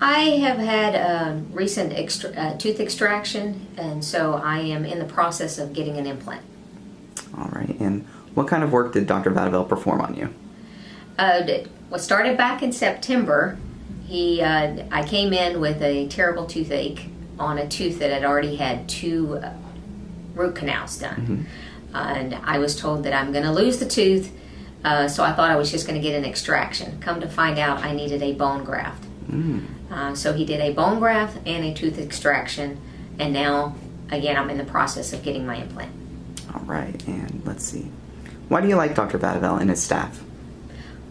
I have had a recent tooth extraction, and so I am in the process of getting an implant. All right, and what kind of work did Dr. Vadivel perform on you? What started back in September, I came in with a terrible toothache on a tooth that had already had 2 root canals done. And I was told that I'm going to lose the tooth, so I thought I was just going to get an extraction. Come to find out, I needed a bone graft. So he did a bone graft and a tooth extraction, and now, again, I'm in the process of getting my implant. All right, and let's see. Why do you like Dr. Vadivel and his staff?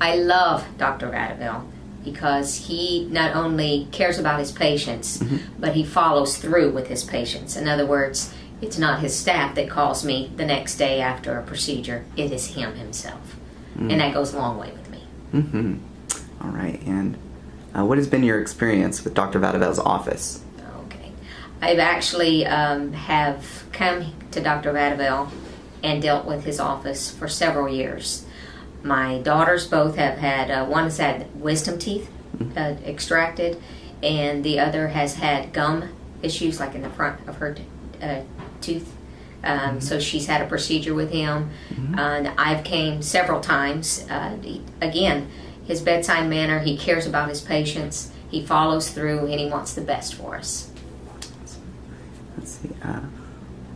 I love Dr. Vadivel because he not only cares about his patients, but he follows through with his patients. In other words, it's not his staff that calls me the next day after a procedure. It is him himself. And that goes a long way with me. All right, and what has been your experience with Dr. Vadivel's office? Okay. I've actually have come to Dr. Vadivel and dealt with his office for several years. My daughters both have had, one has had wisdom teeth extracted, and the other has had gum issues, like in the front of her tooth. So she's had a procedure with him, and I've came several times. Again, his bedside manner, he cares about his patients, he follows through, and he wants the best for us. Let's see.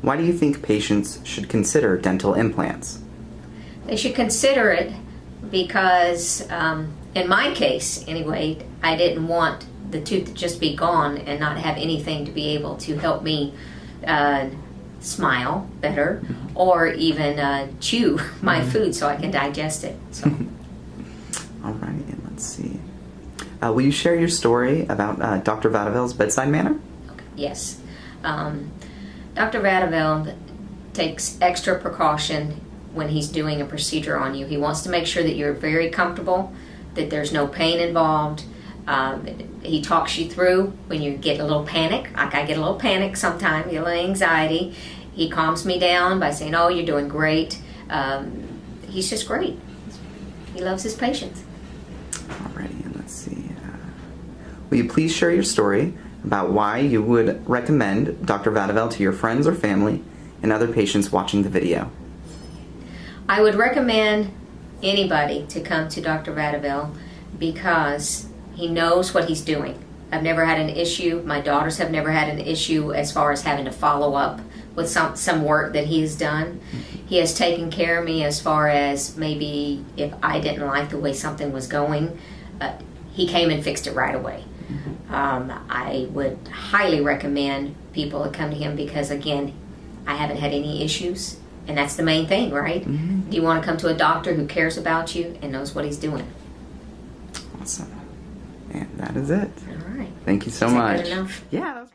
Why do you think patients should consider dental implants? They should consider it because, in my case anyway, I didn't want the tooth to just be gone and not have anything to be able to help me smile better or even chew my food so I can digest it. So. All right, and let's see. Will you share your story about Dr. Vadivel's bedside manner? Okay. Yes. Dr. Vadivel takes extra precaution when he's doing a procedure on you. He wants to make sure that you're very comfortable, that there's no pain involved. He talks you through when you get a little panic. Like I get a little panic sometimes, a little anxiety. He calms me down by saying, "Oh, you're doing great." He's just great. He loves his patients. Alrighty, and let's see. Will you please share your story about why you would recommend Dr. Vadivel to your friends or family and other patients watching the video? I would recommend anybody to come to Dr. Vadivel because he knows what he's doing. I've never had an issue. My daughters have never had an issue as far as having to follow up with some work that he has done. He has taken care of me as far as maybe if I didn't like the way something was going, he came and fixed it right away. I would highly recommend people to come to him because, again, I haven't had any issues, and that's the main thing, right? Do you want to come to a doctor who cares about you and knows what he's doing? Awesome. And that is it. All right. Thank you so Is that much. good enough? Yeah.